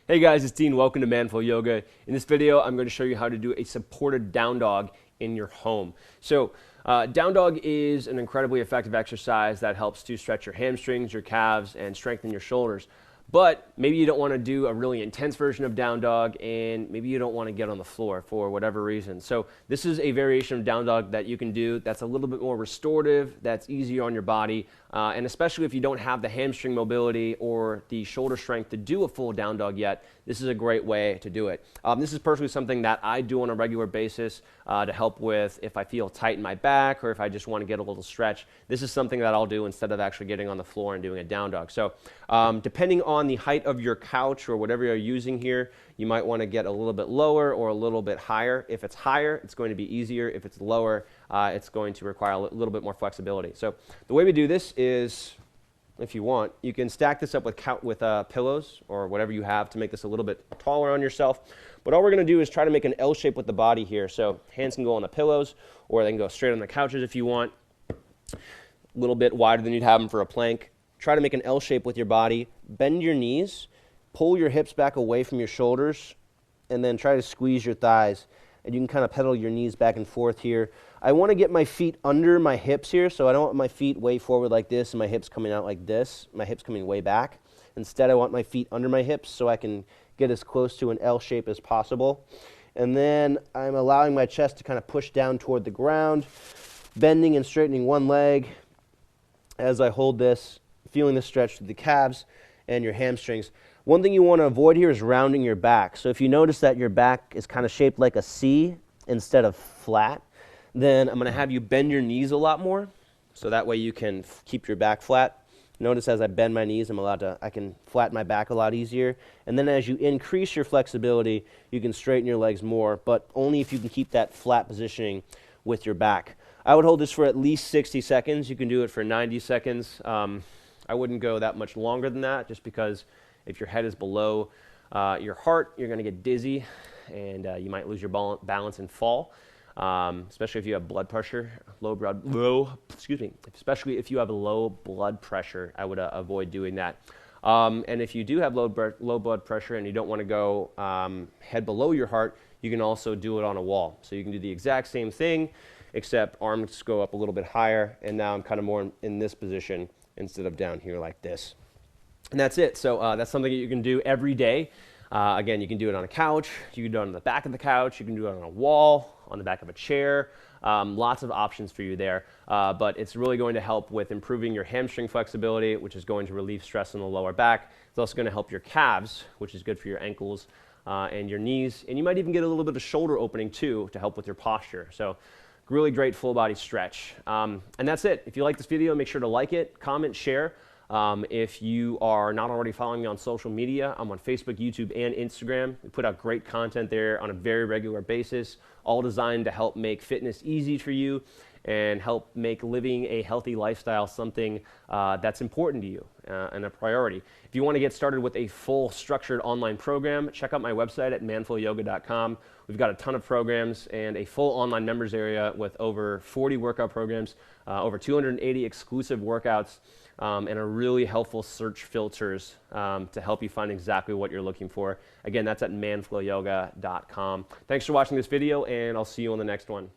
Hey guys, it's Dean. Welcome to Manful Yoga. In this video, I'm going to show you how to do a supported down dog in your home. Down dog is an incredibly effective exercise that helps to stretch your hamstrings, your calves, and strengthen your shoulders. But maybe you don't want to do a really intense version of down dog, and maybe you don't want to get on the floor for whatever reason. So this is a variation of down dog that you can do that's a little bit more restorative, that's easier on your body, and especially if you don't have the hamstring mobility or the shoulder strength to do a full down dog yet, this is a great way to do it. This is personally something that I do on a regular basis to help with if I feel tight in my back or if I just want to get a little stretch. This is something that I'll do instead of actually getting on the floor and doing a down dog. So depending on the height of your couch or whatever you're using here, you might want to get a little bit lower or a little bit higher. If it's higher, it's going to be easier. If it's lower, it's going to require a little bit more flexibility. So the way we do this is, if you want, you can stack this up with pillows or whatever you have to make this a little bit taller on yourself. But all we're going to do is try to make an L shape with the body here. So hands can go on the pillows or they can go straight on the couches if you want. A little bit wider than you'd have them for a plank. Try to make an L shape with your body. Bend your knees. Pull your hips back away from your shoulders. And then try to squeeze your thighs. And you can kind of pedal your knees back and forth here. I want to get my feet under my hips here, so I don't want my feet way forward like this and my hips coming out like this, my hips coming way back. Instead, I want my feet under my hips so I can get as close to an L shape as possible. And then I'm allowing my chest to kind of push down toward the ground, bending and straightening one leg as I hold this, feeling the stretch through the calves and your hamstrings. One thing you want to avoid here is rounding your back. So if you notice that your back is kind of shaped like a C instead of flat, then I'm going to have you bend your knees a lot more, so that way you can keep your back flat. Notice as I bend my knees, I can flatten my back a lot easier. And then as you increase your flexibility, you can straighten your legs more, but only if you can keep that flat positioning with your back. I would hold this for at least 60 seconds. You can do it for 90 seconds. I wouldn't go that much longer than that, just because if your head is below your heart, you're going to get dizzy, and you might lose your balance and fall. Especially if you have blood pressure, especially if you have low blood pressure, I would avoid doing that. And if you do have low blood pressure and you don't want to go head below your heart, you can also do it on a wall. So you can do the exact same thing, except arms go up a little bit higher, and now I'm kind of more in this position instead of down here like this. And that's it. So that's something that you can do every day. Again, you can do it on a couch, you can do it on the back of the couch, you can do it on a wall, on the back of a chair. Lots of options for you there, but it's really going to help with improving your hamstring flexibility, which is going to relieve stress on the lower back. It's also going to help your calves, which is good for your ankles and your knees, and you might even get a little bit of shoulder opening too to help with your posture. So really great full body stretch. And that's it. If you like this video, make sure to like it, comment, share. If you are not already following me on social media, I'm on Facebook, YouTube, and Instagram. We put out great content there on a very regular basis, all designed to help make fitness easy for you and help make living a healthy lifestyle something that's important to you and a priority. If you want to get started with a full structured online program, check out my website at manfulyoga.com. We've got a ton of programs and a full online members area with over 40 workout programs, over 280 exclusive workouts, and a really helpful search filters to help you find exactly what you're looking for. Again, that's at manfulyoga.com. Thanks for watching this video, and I'll see you on the next one.